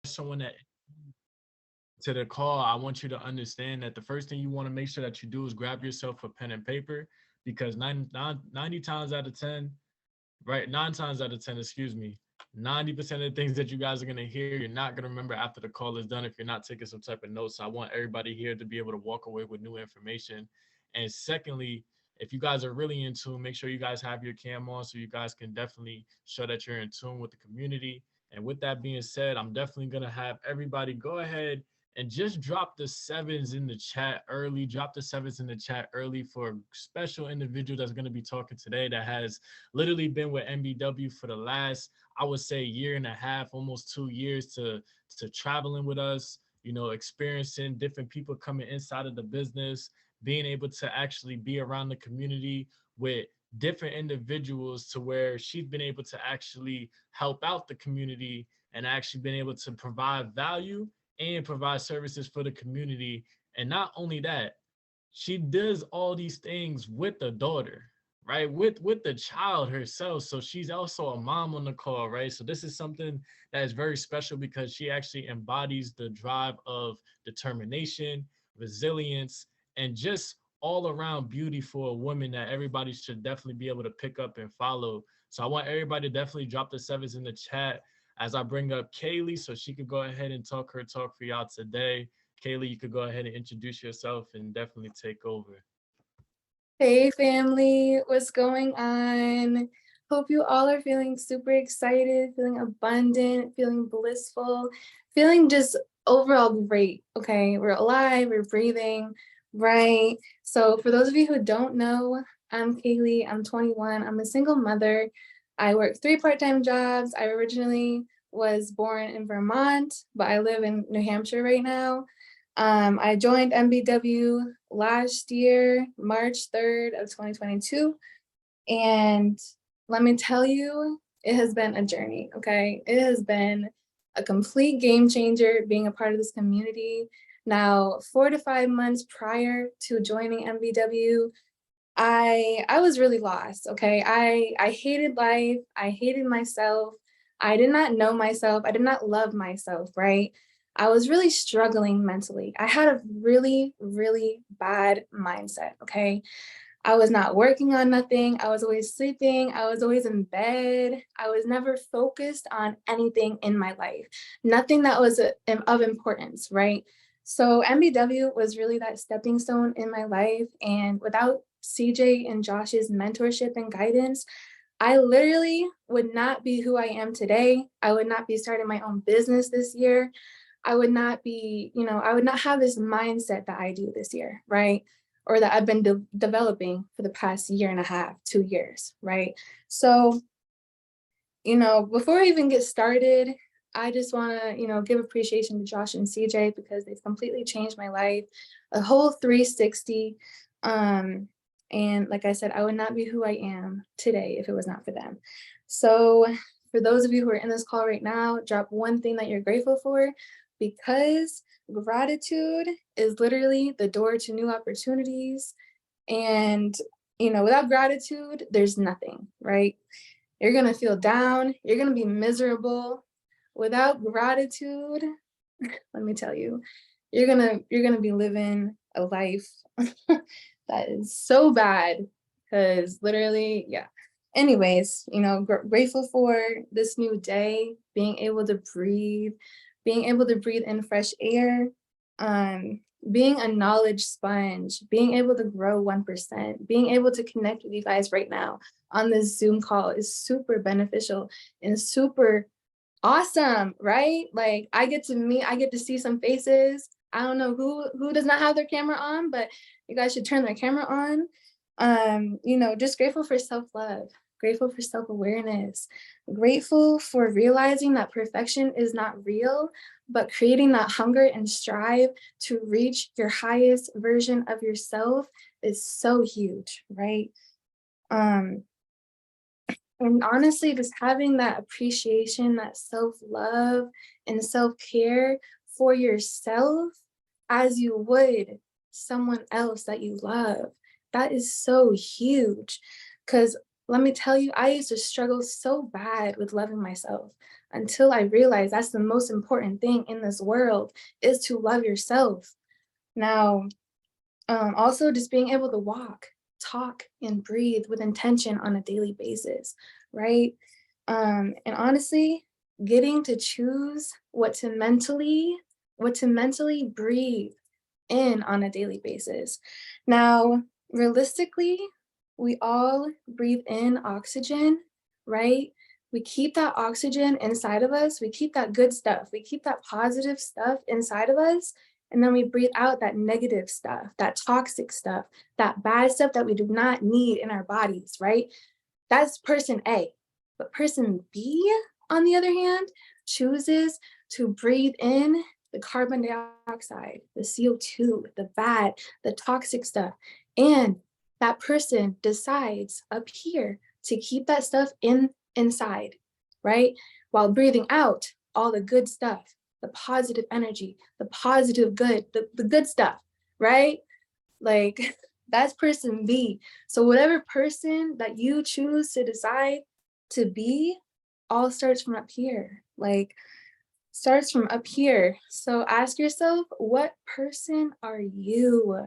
someone that to the call, I want you to understand that the first thing you want to make sure that you do is grab yourself a pen and paper because 90 times out of 10, right? 9 times out of 10, excuse me, 90% of the things that you guys are going to hear, you're not going to remember after the call is done if you're not taking some type of notes. So I want everybody here to be able to walk away with new information. And secondly, if you guys are really in tune, make sure you guys have your cam on so you guys can definitely show that you're in tune with the community. And with that being said, I'm definitely going to have everybody go ahead and just drop the sevens in the chat early. Drop the sevens in the chat early for a special individual that's going to be talking today that has literally been with MBW for the last, I would say, year and a half, almost 2 years to traveling with us, experiencing different people coming inside of the business, being able to actually be around the community with different individuals to where she's been able to actually help out the community and actually been able to provide value and provide services for the community. And not only that, she does all these things with the daughter, right? With the child herself. So she's also a mom on the call, right? So this is something that is very special because she actually embodies the drive of determination, resilience, and just all around beauty for a woman that everybody should definitely be able to pick up and follow. So I want everybody to definitely drop the sevens in the chat as I bring up Kaylee so she could go ahead and talk her talk for y'all today. Kaylee, you could go ahead and introduce yourself and definitely take over. Hey family, what's going on? Hope you all are feeling super excited, feeling abundant, feeling blissful, feeling just overall great. Okay, we're alive, we're breathing, right? So, for those of you who don't know, I'm Kaylee, I'm 21, I'm a single mother. I work 3 part-time jobs. I originally was born in Vermont, but I live in New Hampshire right now. I joined MBW last year, March 3rd of 2022. And let me tell you, it has been a journey, okay? It has been a complete game changer being a part of this community. Now, 4 to 5 months prior to joining MBW, I was really lost, okay? I hated life, I hated myself, I did not know myself, I did not love myself, right? I was really struggling mentally. I had a really, really bad mindset, okay? I was not working on nothing, I was always sleeping, I was always in bed, I was never focused on anything in my life, nothing that was of importance, right? So MBW was really that stepping stone in my life, and without CJ and Josh's mentorship and guidance, I literally would not be who I am today. I would not be starting my own business this year. I would not be, I would not have this mindset that I do this year, right? Or that I've been developing for the past year and a half, 2 years, right? So, before I even get started, I just want to, give appreciation to Josh and CJ because they've completely changed my life, a whole 360. And like I said, I would not be who I am today if it was not for them. So, for those of you who are in this call right now, drop one thing that you're grateful for because gratitude is literally the door to new opportunities. And, without gratitude, there's nothing, right? You're going to feel down. You're going to be miserable. Without gratitude, let me tell you, you're going to be living a life that is so bad because literally, yeah. Anyways, grateful for this new day, being able to breathe in fresh air, um, being a knowledge sponge, being able to grow 1%, being able to connect with you guys right now on this Zoom call is super beneficial and super awesome, right? Like I get to see some faces. I don't know who does not have their camera on, but you guys should turn their camera on. Just grateful for self-love, grateful for self-awareness, grateful for realizing that perfection is not real, but creating that hunger and strive to reach your highest version of yourself is so huge, right? Um, and honestly, just having that appreciation, that self-love and self-care for yourself as you would someone else that you love, that is so huge. Because let me tell you, I used to struggle so bad with loving myself. until I realized that's the most important thing in this world is to love yourself. Now, also just being able to walk, talk, and breathe with intention on a daily basis, right? And honestly, getting to choose what to mentally breathe in on a daily basis. Now, realistically, we all breathe in oxygen, right? We keep that oxygen inside of us. We keep that good stuff. We keep that positive stuff inside of us. And then we breathe out that negative stuff, that toxic stuff, that bad stuff that we do not need in our bodies, right? That's person A. But person B, on the other hand, chooses to breathe in the carbon dioxide, the CO2, the bad, the toxic stuff. And that person decides up here to keep that stuff inside, right? While breathing out all the good stuff, the positive energy, the positive good, the good stuff, right? Like that's person B. So whatever person that you choose to decide to be all starts from up here. Like starts from up here. So ask yourself, what person are you?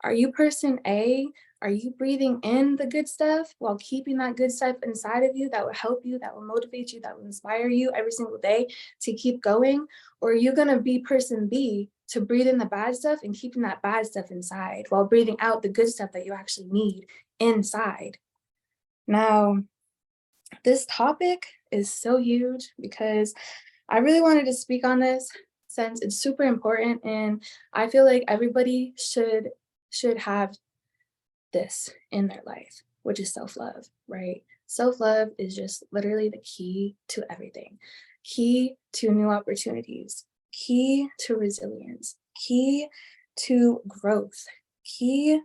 Are you person A? Are you breathing in the good stuff while keeping that good stuff inside of you that will help you, that will motivate you, that will inspire you every single day to keep going? Or are you going to be person B to breathe in the bad stuff and keeping that bad stuff inside while breathing out the good stuff that you actually need inside? Now, this topic is so huge because I really wanted to speak on this since it's super important and I feel like everybody should have this in their life, which is self-love, right? Self-love is just literally the key to everything. Key to new opportunities, key to resilience, key to growth, key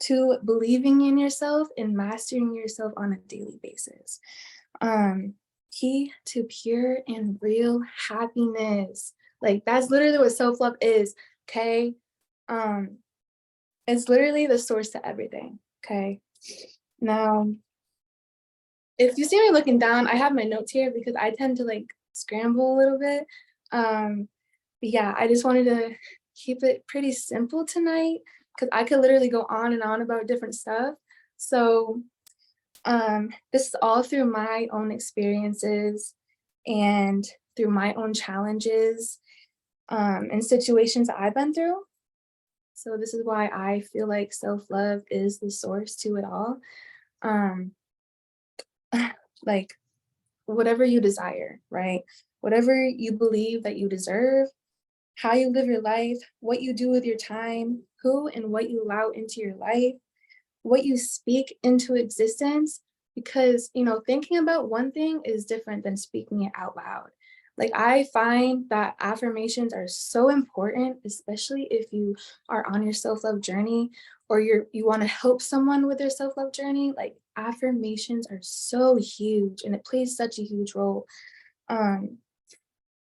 to believing in yourself and mastering yourself on a daily basis. Key to pure and real happiness. Like that's literally what self-love is, okay? It's literally the source to everything, okay? Now, if you see me looking down, I have my notes here because I tend to like scramble a little bit. But yeah, I just wanted to keep it pretty simple tonight because I could literally go on and on about different stuff. So this is all through my own experiences and through my own challenges and situations that I've been through. So this is why I feel like self-love is the source to it all. Um, like whatever you desire, right? Whatever you believe that you deserve, how you live your life, what you do with your time, who and what you allow into your life, what you speak into existence, because, you know, thinking about one thing is different than speaking it out loud. Like I find that affirmations are so important, especially if you are on your self-love journey or you want to help someone with their self-love journey. Like affirmations are so huge and it plays such a huge role. Um,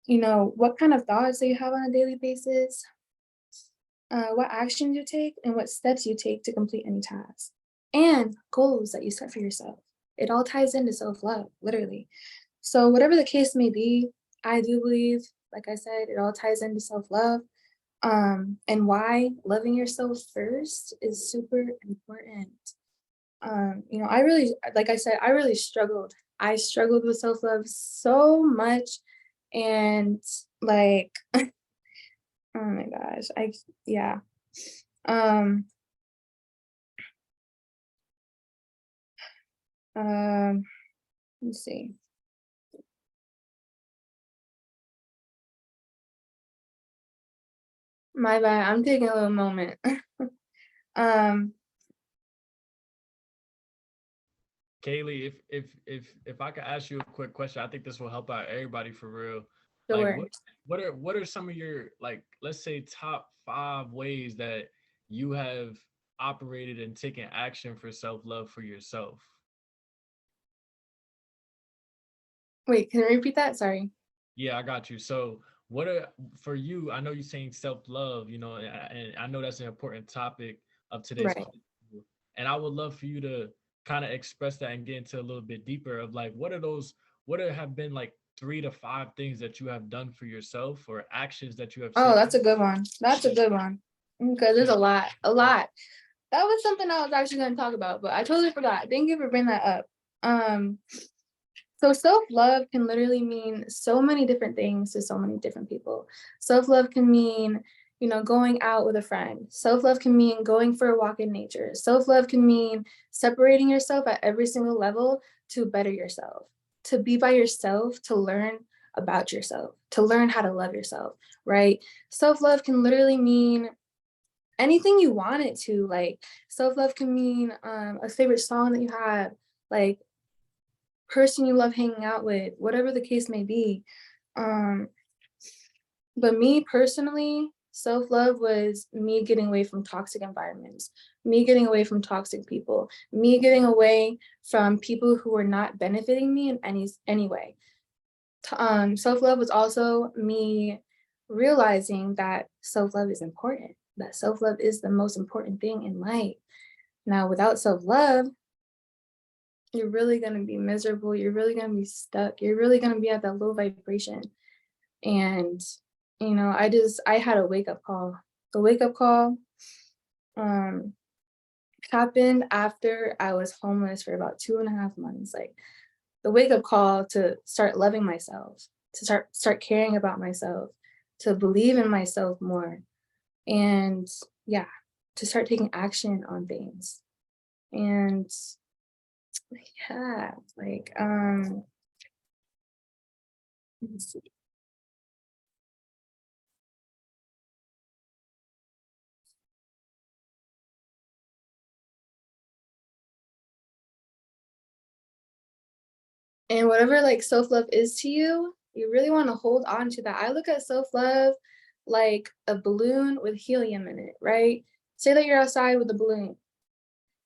you know, what kind of thoughts do you have on a daily basis? What actions you take and what steps you take to complete any task, and goals that you set for yourself. It all ties into self-love, literally. So whatever the case may be, I do believe, like I said, it all ties into self-love. And why loving yourself first is super important. You know, I really, like I said, I really struggled. I struggled with self-love so much. And like, oh my gosh, yeah. Um, um, let's see. My bad. I'm taking a little moment. um, Kaylee, if I could ask you a quick question, I think this will help out everybody for real. Like sure. what are some of your, like, let's say top 5 ways that you have operated and taken action for self-love for yourself? Wait, can you repeat that? Sorry. Yeah, I got you. So, what are for you? I know you're saying self-love, you know, and I know that's an important topic of today's Right. call. And I would love for you to kind of express that and get into a little bit deeper of like what are those, have been like 3 to 5 things that you have done for yourself or actions that you have Oh, that's taken? a good one. That's a good one. Because there's a lot, a lot. That was something I was actually going to talk about, but I totally forgot. Thank you for bringing that up. Um, so self-love can literally mean so many different things to so many different people. Self-love can mean, going out with a friend. Self-love can mean going for a walk in nature. Self-love can mean separating yourself at every single level to better yourself, to be by yourself, to learn about yourself, to learn how to love yourself, right? Self-love can literally mean anything you want it to. Like self-love can mean a favorite song that you have, like person you love hanging out with, whatever the case may be. Um, but me personally, self-love was me getting away from toxic environments, me getting away from toxic people, me getting away from people who were not benefiting me in any way. Self-love was also me realizing that self-love is important, that self-love is the most important thing in life. Now, without self-love, you're really going to be miserable. You're really going to be stuck. You're really going to be at that low vibration. And, I had a wake up call. The wake up call um, happened after I was homeless for about 2.5 months. Like the wake up call to start loving myself, to start caring about myself, to believe in myself more. And yeah, to start taking action on things. And yeah, like, let me see. And whatever like self-love is to you, you really want to hold on to that. I look at self-love like a balloon with helium in it, right? Say that you're outside with a balloon.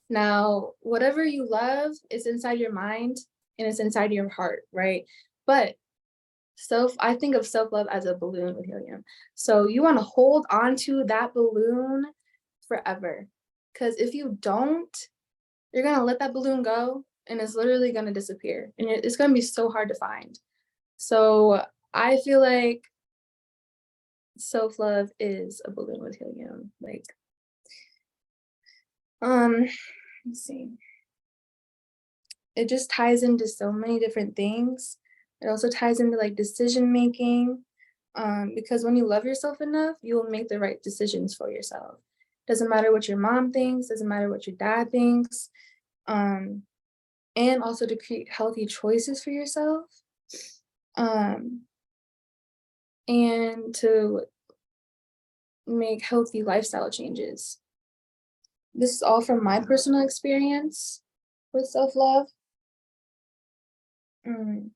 Now, whatever you love is inside your mind and it's inside your heart, right? But I think of self-love as a balloon with helium. So you want to hold on to that balloon forever. Because if you don't, you're gonna let that balloon go and it's literally gonna disappear. And it's gonna be so hard to find. So I feel like self-love is a balloon with helium. Like, let's see. It just ties into so many different things. It also ties into like decision making. Because when you love yourself enough, you will make the right decisions for yourself. Doesn't matter what your mom thinks, doesn't matter what your dad thinks. Um, and also to create healthy choices for yourself. Um, and to make healthy lifestyle changes. This is all from my personal experience with self-love. Mm,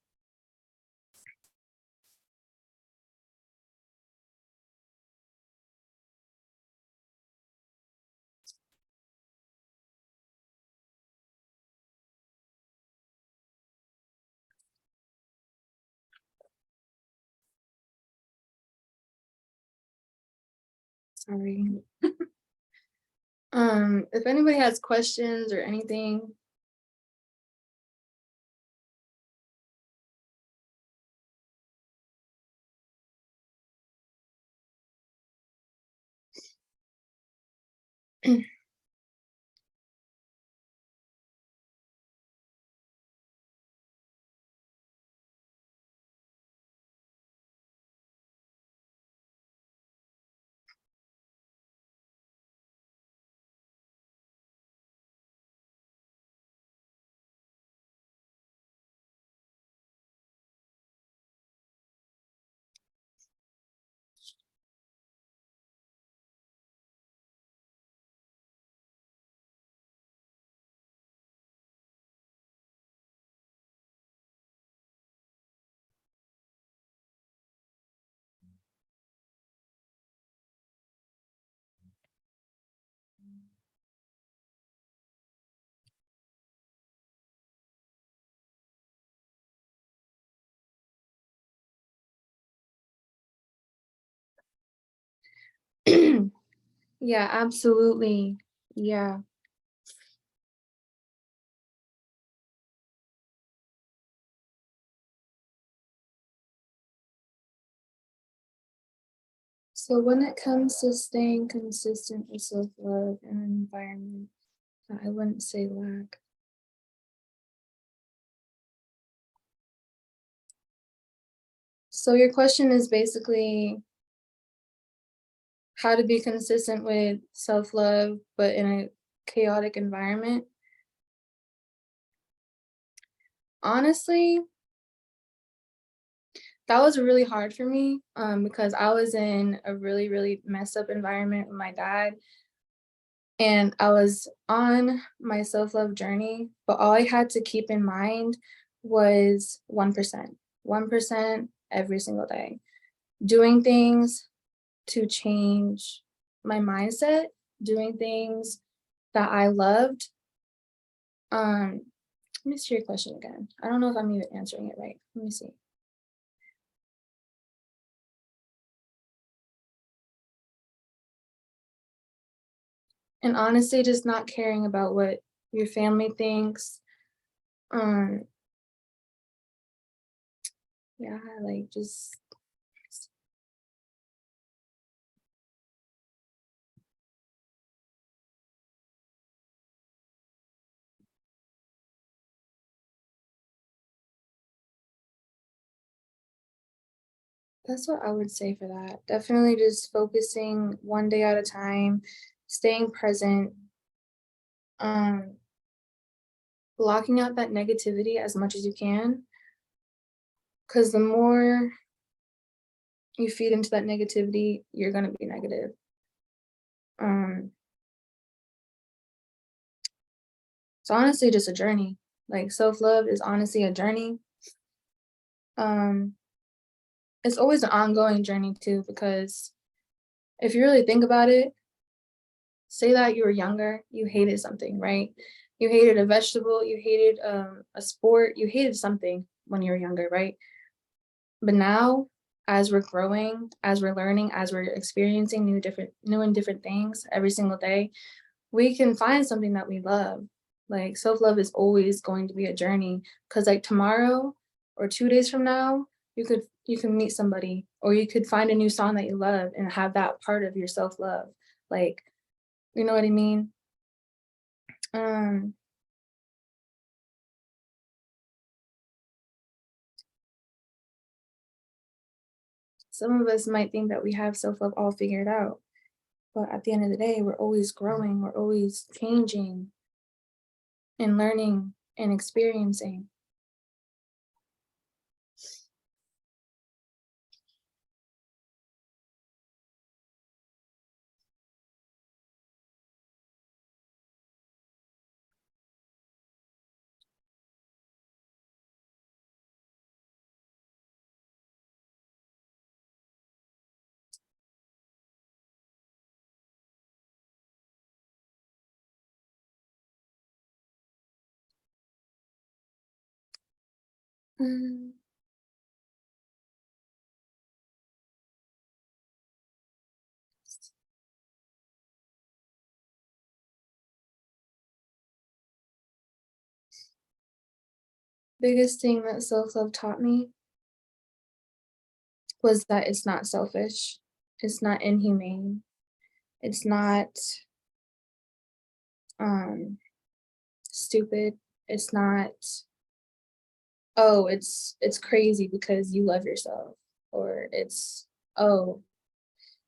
sorry. If anybody has questions or anything. Yeah, absolutely. Yeah. So when it comes to staying consistent with self-love and an environment, I wouldn't say lack. So your question is basically how to be consistent with self-love, but in a chaotic environment. Honestly, that was really hard for me because I was in a really, really messed up environment with my dad. And I was on my self-love journey, but all I had to keep in mind was 1%, 1% every single day. Doing things to change my mindset, doing things that I loved. Let me see your question again. I don't know if I'm even answering it right. Let me see. And honestly, just not caring about what your family thinks. Um, yeah, like just that's what I would say for that. Definitely just focusing one day at a time, staying present, um, blocking out that negativity as much as you can. Because the more you feed into that negativity, you're gonna be negative. Um, it's honestly just a journey. Like self-love is honestly a journey. Um, it's always an ongoing journey too, because if you really think about it, say that you were younger, you hated something, right? You hated a vegetable, you hated a sport, you hated something when you were younger, right? But now, as we're growing, as we're learning, as we're experiencing new and different things every single day, we can find something that we love. Like self-love is always going to be a journey because like tomorrow or 2 days from now, you can meet somebody or you could find a new song that you love and have that part of your self-love. Like, you know what I mean? Um, some of us might think that we have self-love all figured out, but at the end of the day, we're always growing, we're always changing and learning and experiencing. Mm, biggest thing that self-love taught me was that it's not selfish, it's not inhumane, it's not um stupid, it's not, oh, it's crazy because you love yourself, or it's, oh,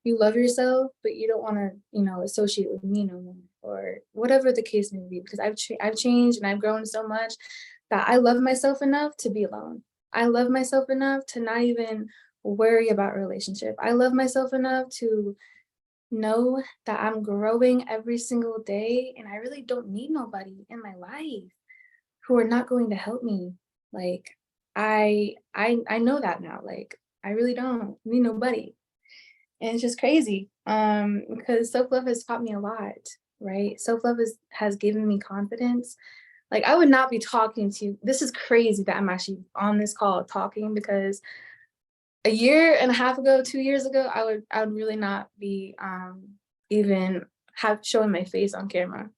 you love yourself, but you don't want to, associate with me no more, or whatever the case may be. Because I've changed and I've grown so much that I love myself enough to be alone. I love myself enough to not even worry about relationship. I love myself enough to know that I'm growing every single day, and I really don't need nobody in my life who are not going to help me. Like I know that now. Like I really don't need nobody. And it's just crazy, because self-love has taught me a lot, right? Self-love has given me confidence. Like, I would not be talking to you. This is crazy that I'm actually on this call talking because a year and a half ago, 2 years ago, I would really not be, even have showing my face on camera.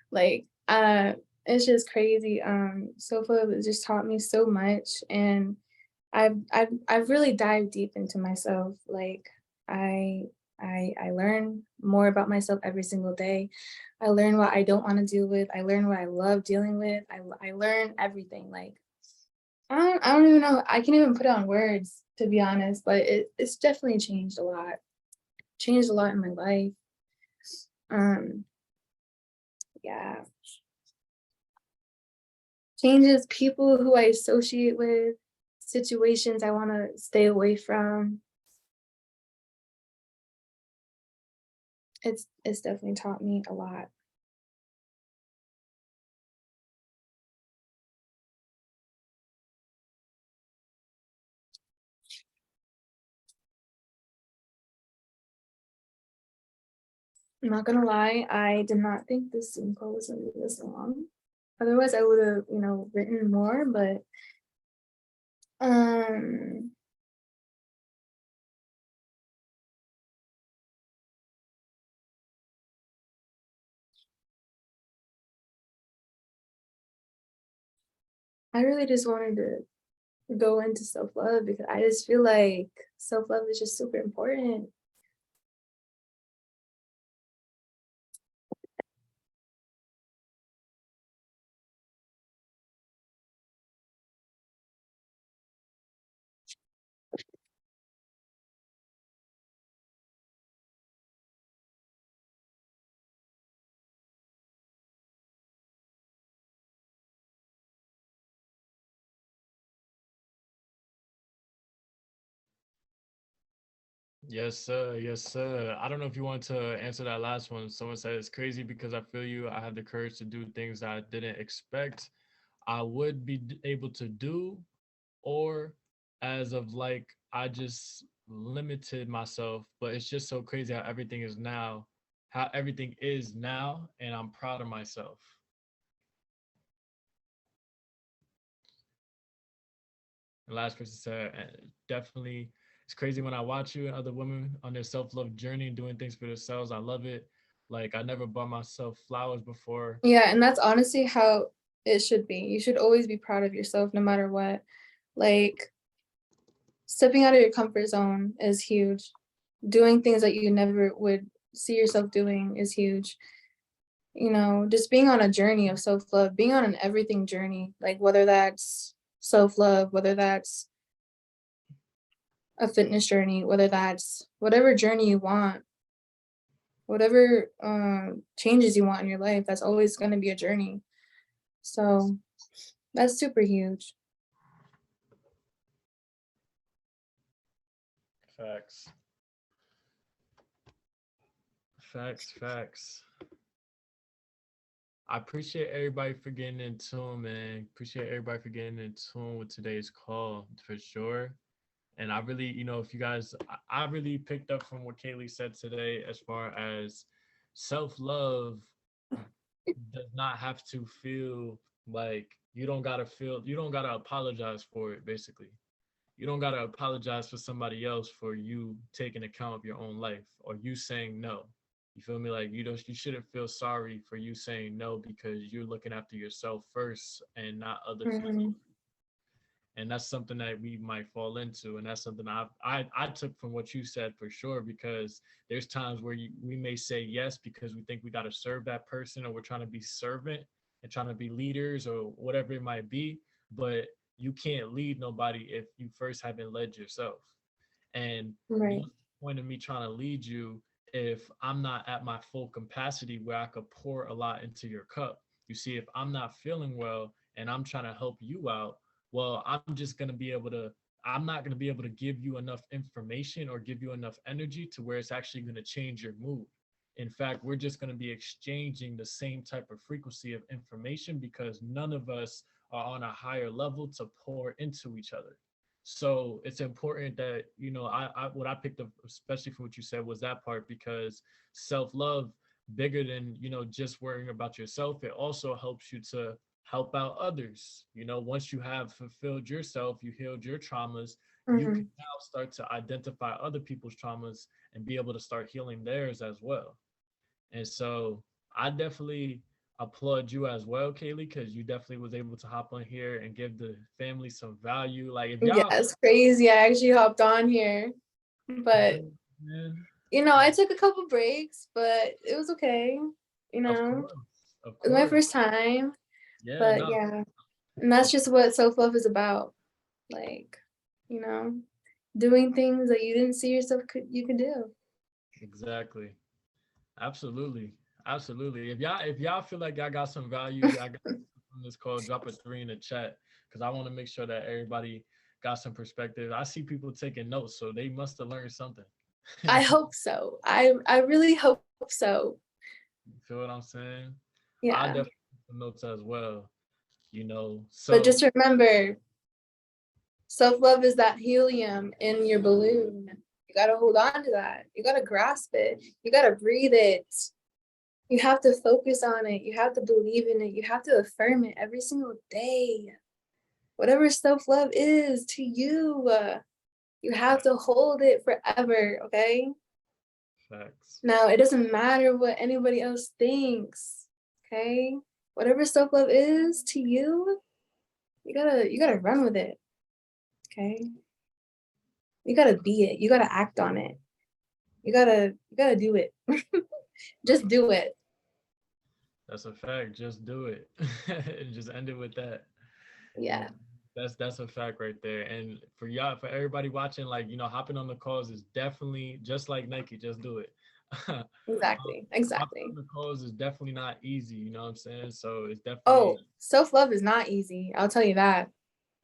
Like, it's just crazy. Self-love has just taught me so much, and I've really dived deep into myself. Like I learn more about myself every single day. I learn what I don't want to deal with. I learn what I love dealing with. I learn everything. Like I don't even know. I can't even put it on words to be honest, but it's definitely changed a lot. Changed a lot in my life. Um, yeah. Changes people who I associate with, situations I want to stay away from. It's definitely taught me a lot. I'm not gonna lie, I did not think this Zoom call was gonna be this long. Otherwise, I would have, written more, but um, I really just wanted to go into self-love because I just feel like self-love is just super important. Yes, sir. Yes, sir. I don't know if you want to answer that last one. Someone said it's crazy because I feel you. I have the courage to do things that I didn't expect I would be able to do, or as of like, I just limited myself. But it's just so crazy how everything is now, and I'm proud of myself. The last person said, definitely, it's crazy when I watch you and other women on their self love journey and doing things for themselves. I love it. Like, I never bought myself flowers before. Yeah, and that's honestly how it should be. You should always be proud of yourself no matter what. Like stepping out of your comfort zone is huge. Doing things that you never would see yourself doing is huge. Just being on a journey of self-love, being on an everything journey, like whether that's self-love, whether that's a fitness journey, whether that's whatever journey you want, whatever changes you want in your life, that's always going to be a journey. So that's super huge. Facts. Facts, facts. I appreciate everybody for getting in tune, man. Appreciate everybody for getting in tune with today's call for sure. And I really, if you guys, I really picked up from what Kaylee said today as far as self love does not have to feel like you don't gotta apologize for it, basically. You don't gotta apologize for somebody else for you taking account of your own life or you saying no. You feel me? Like you shouldn't feel sorry for you saying no because you're looking after yourself first and not other people. Mhm. And that's something that we might fall into, and that's something I took from what you said for sure, because there's times where we may say yes because we think we got to serve that person, or we're trying to be servant and trying to be leaders or whatever it might be, but you can't lead nobody if you first haven't led yourself. And Right. what's the point of me trying to lead you if I'm not at my full capacity where I could pour a lot into your cup? You see, if I'm not feeling well and I'm trying to help you out, well, I'm not going to be able to give you enough information or give you enough energy to where it's actually going to change your mood. In fact, we're just going to be exchanging the same type of frequency of information because none of us are on a higher level to pour into each other. So it's important that, what I picked up, especially from what you said, was that part, because self love, bigger than, just worrying about yourself, it also helps you to help out others. Once you have fulfilled yourself, you healed your traumas, you can Mhm. now start to identify other people's traumas and be able to start healing theirs as well. And so I definitely applaud you as well, Kaylee, because you definitely was able to hop on here and give the family some value. Like if Yeah, y'all it's crazy. I actually hopped on here, but man. I took a couple breaks, but it was okay. You Of know, course, of it was my course. first time, Yeah, but no, yeah, and that's of just what self-love is about. Like, you know, doing things that you didn't see yourself you could do. exactly. Absolutely. Absolutely. If y'all feel like y'all got some value, I got on this call, drop a 3 in the chat because I want to make sure that everybody got some perspective. I see people taking notes, so they must have learned something. I You hope so. I really hope so. feel what I'm saying? I Yeah. definitely take some notes as well, you know. But So just remember, self-love is that helium in your balloon. You got to hold on to that. You got to grasp it. You got to breathe it. You have to focus on it. You have to believe in it. You have to affirm it every single day. Whatever self-love is to you, you have to hold it forever, okay? facts. Now, it doesn't matter what anybody else thinks, okay? Whatever self-love is to you, you gotta run with it, okay? You gotta be it. You gotta act on it. You gotta do it. Just do it. That's a fact. Just do it. And just end it with that. You know, Yeah, that's a fact right there. And for y'all, for everybody watching, like, hopping on the calls is definitely just like Nike, just do it. exactly. Hopping Exactly. on the calls is definitely not easy, you know what I'm saying? So it's Oh, definitely self-love is not easy. I'll tell you that.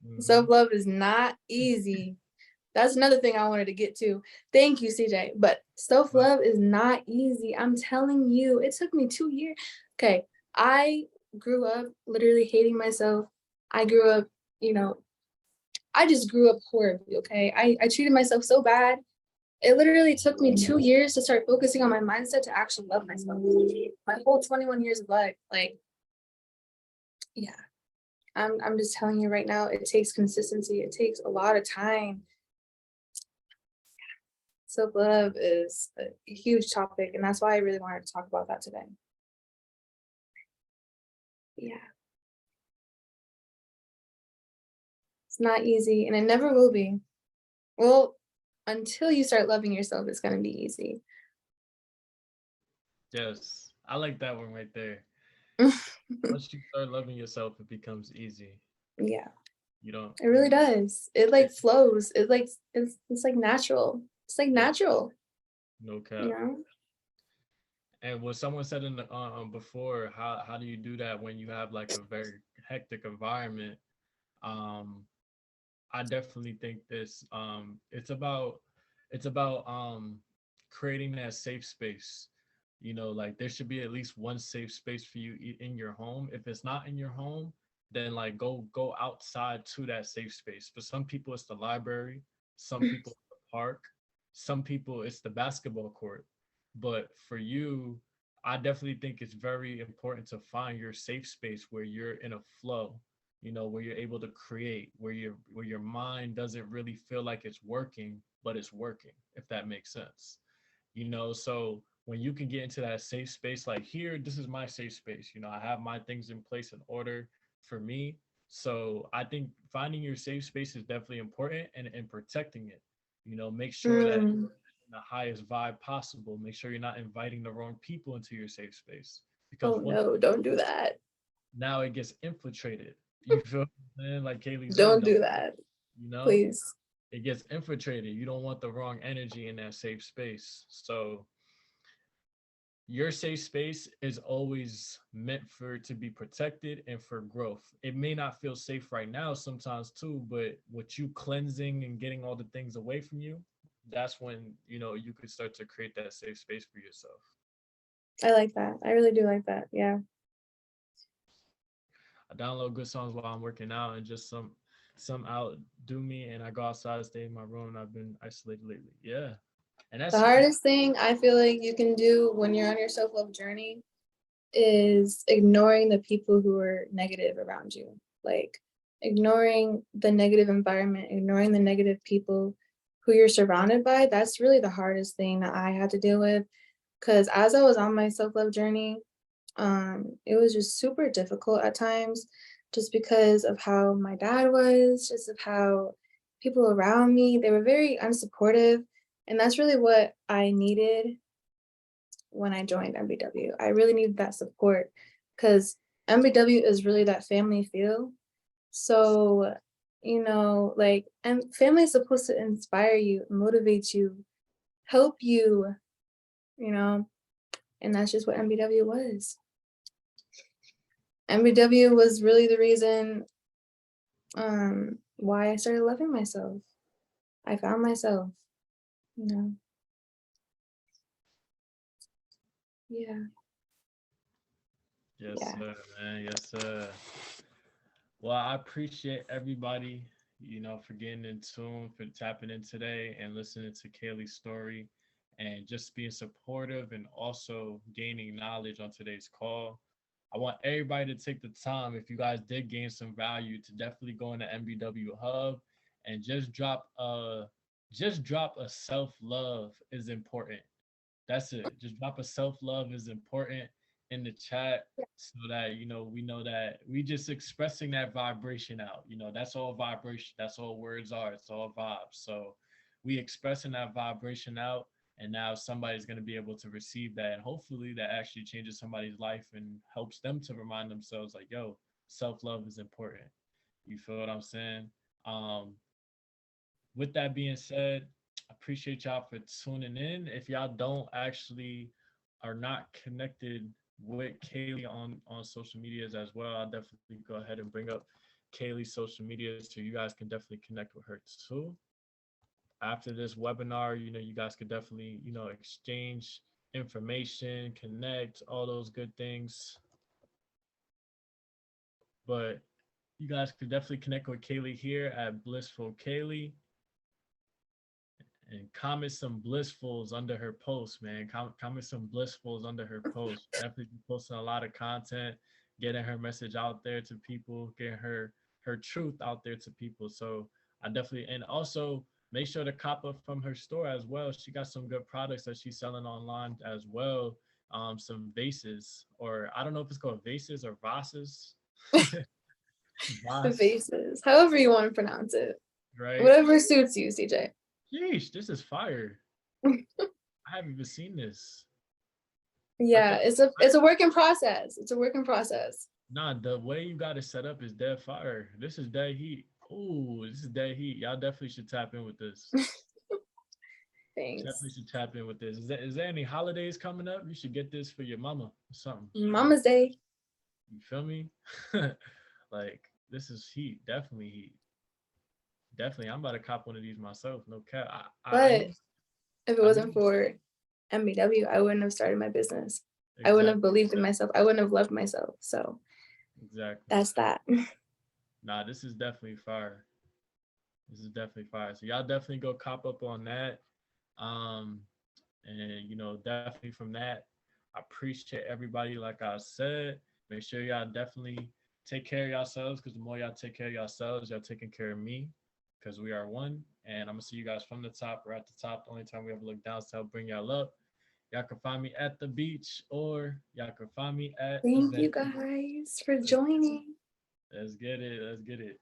hmm Self-love is not easy. That's another thing I wanted to get to. Thank you, CJ. But self-love is not easy. I'm telling you, it took me 2 years. Okay, I grew up literally hating myself. I grew up, you know, I just grew up horribly, okay? I treated myself so bad. It literally took me 2 years to start focusing on my mindset to actually love myself. My whole 21 years of life. Like, yeah. I'm just telling you right now, it takes consistency. It takes a lot of time. Self-love is a huge topic, and that's why I really wanted to talk about that today. Yeah, it's not easy, and it never will be. Well, until you start loving yourself, it's gonna be easy. yes. I like that one right there. Once you start loving yourself, it becomes easy. Yeah, You don't it really does. It it, like flows. It like it's like natural. It's like yeah, natural, no you cap. know? And what someone said in the before, how do you do that when you have like a very hectic environment? Um, I definitely think it's about creating that safe space. Like there should be at least one safe space for you in your home. If it's not in your home, then like go outside to that safe space. For some people it's the library, some people it's the park, some people it's the basketball court. But for you, I definitely think it's very important to find your safe space where you're in a flow, where you're able to create, where your mind doesn't really feel like it's working, but it's working, if that makes sense. So when you can get into that safe space, like here, this is my safe space. I have my things in place in order for me. So I think finding your safe space is definitely important, and protecting it. Make sure that Mm. the highest vibe possible. Make sure you're not inviting the wrong people into your safe space because Oh once no, don't do that. now it gets infiltrated. You feel what I'm saying? Like Kaylee said, Don't don't do that, you know? please. It gets infiltrated. You don't want the wrong energy in that safe space. So your safe space is always meant for to be protected and for growth. It may not feel safe right now sometimes too, but with you cleansing and getting all the things away from you, that's when you could start to create that safe space for yourself. I like that. I really do like that. Yeah. I download good songs while I'm working out, and just some outdo me, and I go outside, stay in my room, and I've been isolated lately. Yeah, and The that's hardest thing I feel like you can do when you're on your self-love journey is ignoring the people who are negative around you. Like ignoring the negative environment, ignoring the negative people who you're surrounded by. That's really the hardest thing that I had to deal with. Because as I was on my self-love journey, it was just super difficult at times just because of how my dad was, just of how people around me, they were very unsupportive. And that's really what I needed when I joined MBW. I really needed that support because MBW is really that family feel. So, like, and family is supposed to inspire you, motivate you, help you, you know, and that's just what MBW was. MBW was really the reason why I started loving myself. I found myself, you know. Yeah. Yes, Yeah. sir, man. Yes, sir. Well, I appreciate everybody, for getting in tune, for tapping in today and listening to Kaylee's story and just being supportive and also gaining knowledge on today's call. I want everybody to take the time, if you guys did gain some value, to definitely go into MBW Hub and just drop a self-love is important. That's it. Just drop a self-love is important in the chat so that we know that we just expressing that vibration out. That's all vibration. That's all words are. It's all vibes. So we expressing that vibration out, and now somebody's going to be able to receive that, and hopefully that actually changes somebody's life and helps them to remind themselves like, yo, self-love is important. You feel what I'm saying? Um, with that being said, I appreciate y'all for tuning in. If y'all don't actually are not connected with Kaylee on social medias as well, I'll definitely go ahead and bring up Kaylee's social media so you guys can definitely connect with her too. After this webinar, you guys could definitely, exchange information, connect, all those good things. But you guys could definitely connect with Kaylee here at Blissful Kaylee. And comment some blissfuls under her post, man. Comment some blissfuls under her post. Definitely posting a lot of content, getting her message out there to people, getting her truth out there to people. So I definitely, and also make sure to cop up from her store as well. She got some good products that she's selling online as well. Some vases, or I don't know if it's called vases or vases. The Vase, faces, however you want to pronounce it. right? Whatever suits you, CJ. Yeesh, this is fire. I haven't even seen this. I Yeah, think it's a work in process. It's a work in process. Nah, the way you got it set up is dead fire. This is dead heat. Ooh, this is dead heat. Y'all definitely should tap in with this. Definitely Thanks. should tap in with this. Is there any holidays coming up? You should get this for your mama or something. Mama's Day. You feel me? Like, this is heat. Definitely heat. Definitely. I'm about to cop one of these myself. No cap. I But need if it I need wasn't for MBW, I wouldn't have started my business. I wouldn't have exactly believed in myself. I wouldn't have loved myself. So exactly. that's that. Nah, this is definitely fire. This is definitely fire. So y'all definitely go cop up on that. Um, and definitely from that, I appreciate everybody. Like I said, make sure y'all definitely take care of yourselves, because the more y'all take care of yourselves, y'all taking care of me, because we are one. And I'm gonna see you guys from the top. We're at the top. The only time we ever look down is to help bring y'all up. Y'all can find me at the beach, or y'all can find me at Thank you event. guys for Let's, joining. let's get it. Let's get it.